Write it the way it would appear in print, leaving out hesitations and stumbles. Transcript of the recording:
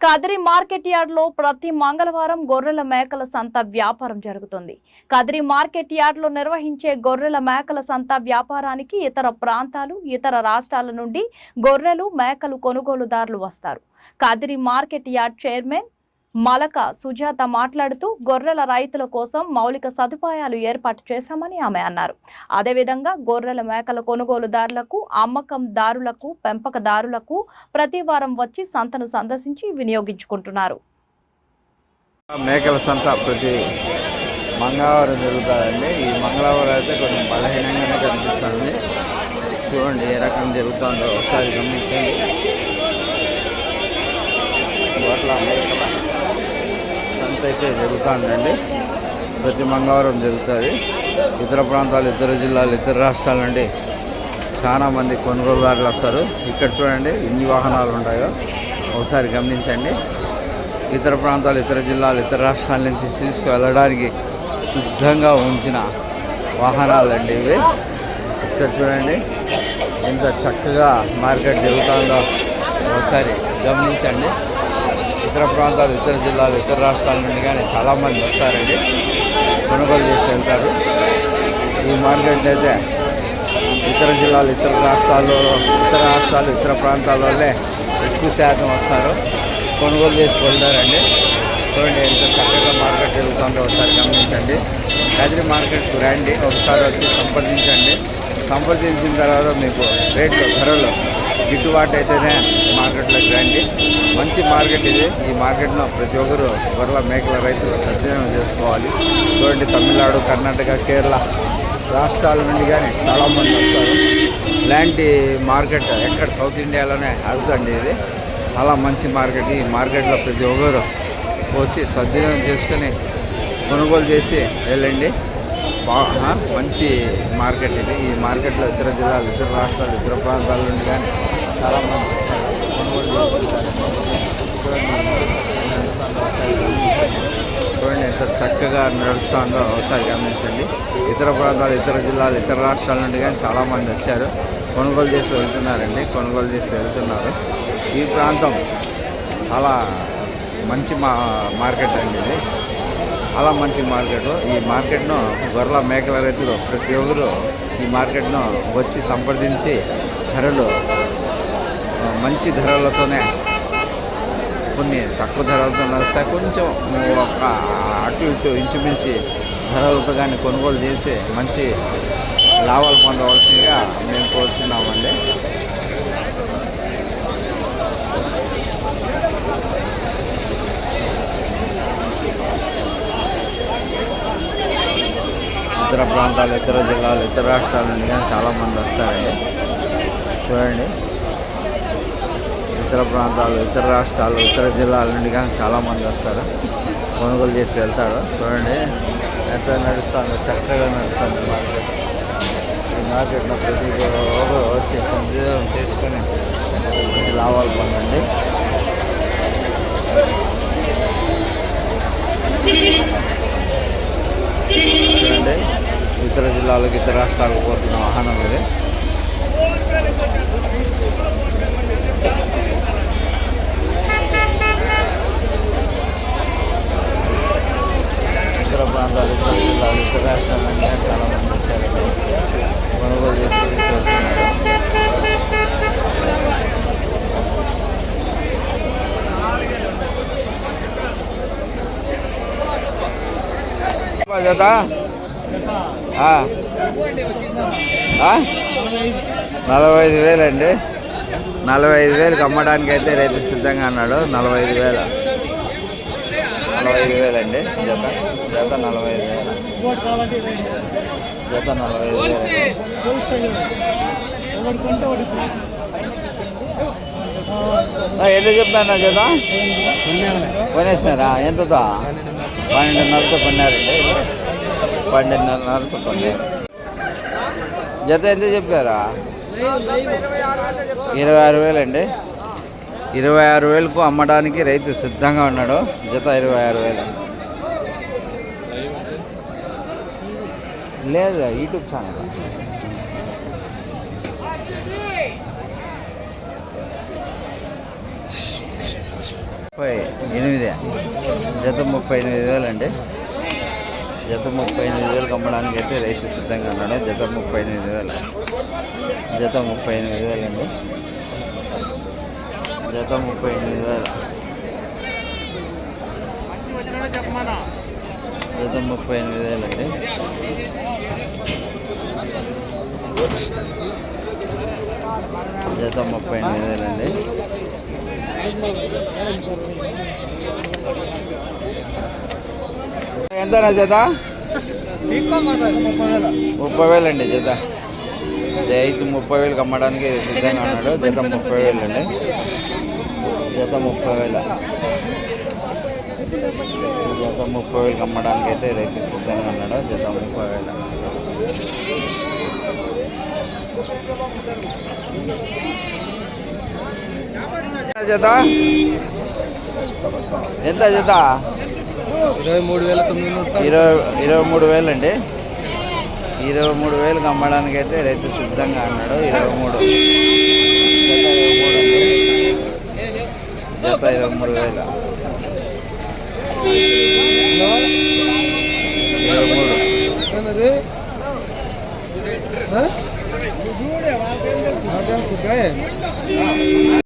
Kadiri market yard లో ప్రతి మంగళవారం గొర్రెల మేకల సంత వ్యాపారం జరుగుతుంది. కదిరి మార్కెట్ యార్డ్ లో నిర్వహించే గొర్రెల మేకల సంత వ్యాపారానికి ఇతర ప్రాంతాలు, ఇతర రాష్ట్రాల నుండి గొర్రెలు, మేకలు కొనుగోలుదారులు వస్తారు. Kadiri market yard chairman Malaka Sujatha మాట్లాడుతూ గొర్రెల రైతుల కోసం మౌలిక సదుపాయాలు ఏర్పాటు చేశామని ఆమె అన్నారు. అదేవిధంగా గొర్రెల మేకల కొనుగోలుదారులకు, అమ్మకందారులకు, పెంపకదారులకు ప్రతి వారం వచ్చి సంతను సందర్శించి వినియోగించుకుంటున్నారు. మేకల సంత ప్రతి మంగళవారం జరుగుతుందండి. ఈ మంగళవారం అయితే కొంచెం బలహీనంగానే కనిపిస్తుంది. చూడండి ఏ రకం జరుగుతుందో ఒకసారి గమనించండి. మేకల సంత అయితే జరుగుతుందండి. ప్రతి మంగళవారం జరుగుతుంది. ఇతర ప్రాంతాలు, ఇతర జిల్లాలు, ఇతర రాష్ట్రాల నుండి చాలామంది కొనుగోలుదారులు వస్తారు. ఇక్కడ చూడండి ఎన్ని వాహనాలు ఉంటాయో ఒకసారి గమనించండి. ఇతర ప్రాంతాలు, ఇతర జిల్లాలు, ఇతర రాష్ట్రాల నుంచి తీసుకువెళ్ళడానికి సిద్ధంగా ఉంచిన వాహనాలండి ఇవి. ఇక్కడ చూడండి ఎంత చక్కగా మార్కెట్ జరుగుతుందో ఒకసారి గమనించండి. ఇతర ప్రాంతాలు, ఇతర జిల్లాలు, ఇతర రాష్ట్రాల నుండి కానీ చాలామంది వస్తారండి, కొనుగోలు చేసి వెళ్తారు. ఈ మార్కెట్ అయితే ఇతర జిల్లాలు, ఇతర రాష్ట్రాలు, ఇతర ప్రాంతాలలోనే ఎక్కువ శాతం వస్తారు, కొనుగోలు చేసి వెళ్తారండి. చూడండి ఎంత చక్కగా మార్కెట్ జరుగుతుందో ఒకసారి గమనించండి. కదిరి మార్కెట్కు రండి, ఒకసారి వచ్చి సంప్రదించండి. సంప్రదించిన తర్వాత మీకు రేట్లు, ధరలు గిట్టుబాటు అయితేనే మార్కెట్లోకి రండి. మంచి మార్కెట్ ఇది. ఈ మార్కెట్లో ప్రతి ఒక్కరు గొర్రెల మేకల రైతులు సద్వినియోగం చేసుకోవాలి. చూడండి తమిళనాడు, కర్ణాటక, కేరళ రాష్ట్రాల నుండి కానీ చాలామంది వస్తారు. ఇలాంటి మార్కెట్ ఎక్కడ సౌత్ ఇండియాలోనే అవుతుంది. ఇది చాలా మంచి మార్కెట్. ఈ మార్కెట్లో ప్రతి ఒక్కరు వచ్చి సద్వినియోగం చేసుకొని కొనుగోలు చేసి వెళ్ళండి. మంచి మార్కెట్ ఇది. ఈ మార్కెట్లో ఇతర జిల్లాలు, ఇతర రాష్ట్రాలు, ఇతర ప్రాంతాల నుండి కానీ చాలామంది వస్తారు, కొనుగోలు చేసుకుంటారు. చూడండి ఎంత చక్కగా నడుస్తుందో ఒకసారి గమనించండి. ఇతర ప్రాంతాలు, ఇతర జిల్లాలు, ఇతర రాష్ట్రాల నుండి కానీ చాలామంది వచ్చారు, కొనుగోలు చేసి వెళ్తున్నారండి, కొనుగోలు చేసి వెళ్తున్నారు. ఈ ప్రాంతం చాలా మంచి మార్కెట్ అండి. ఇది చాలా మంచి మార్కెట్. ఈ మార్కెట్ను గొర్రెల మేకల రైతులు ప్రతి ఒక్కరు ఈ మార్కెట్ను వచ్చి సంప్రదించి ధరలు మంచి ధరలతోనే, కొన్ని తక్కువ ధరలతో వస్తాయి, కొంచెం ఒక అటు ఇటు ఇంచుమించి ధరలతో కానీ కొనుగోలు చేసి మంచి లాభాలు పొందవలసిందిగా మేము కోరుతున్నామండి. ఇతర ప్రాంతాలు, ఇతర జిల్లాలు, ఇతర రాష్ట్రాల నుండి కానీ చాలామంది వస్తారండి. చూడండి ఇతర ప్రాంతాలు, ఇతర రాష్ట్రాలు, ఇతర జిల్లాల నుండి కానీ చాలామంది వస్తారు, కొనుగోలు చేసి వెళ్తారు. చూడండి ఎంత నడుస్తుందో, చక్కగా నడుస్తుంది మార్కెట్. ఈ మార్కెట్లో ప్రతి ఒక్కరు వచ్చి సందేహం చేసుకొని మంచి లాభాలు పొందండి. చూడండి ఇతర జిల్లాలకు, ఇతర రాష్ట్రాలకు పోతున్న వాహనం ఇది. ఇతర ప్రాంతాలు, ఇతర జిల్లాలు, ఇతర రాష్ట్రాల నుంచి చాలామంది వచ్చారు, కొనుగోలు చేసి తీసుకెళ్తున్నారు. జత 45,000 అండి. 45,000కి అమ్మడానికి అయితే రైతు సిద్ధంగా అన్నాడు. 45,000 అండి జత. జత 45,000. జత 45,000. ఎంత చెప్పాను జత? కొనేసినారా? ఎంతతో? 12,500తో కొన్నారండి. 12,500తో కొన్నారు. జత ఎంత చెప్పారా? 26,000 అండి. 26,000కు అమ్మడానికి రైతు సిద్ధంగా ఉన్నాడు. జత 26,000. లేదు యూట్యూబ్ ఛానల్. 38 జత 38,000 అండి. జత 38,000 అమ్మడానికి అయితే రైతు సిద్ధంగా ఉన్నాడు. జత 38,000, జత 38,000 అండి. జత 38,000, జత 38,000 అండి. జత 38,000 అండి. ఎంతనా జత? 30,000 అండి జత. రైతు 30,000 అమ్మడానికి సిద్ధంగా ఉన్నాడు. జత 30,000 అండి. జత 30,000, జత 30,000 అమ్మడానికి అయితే రైతు సిద్ధంగా ఉన్నాడు. జత 30,000. జత ఎంత జత? 23,000 అండి. 23,000 అమ్మడానికి అయితే రైతు సిద్ధంగా అన్నాడు. 23, జత 23,000. 23.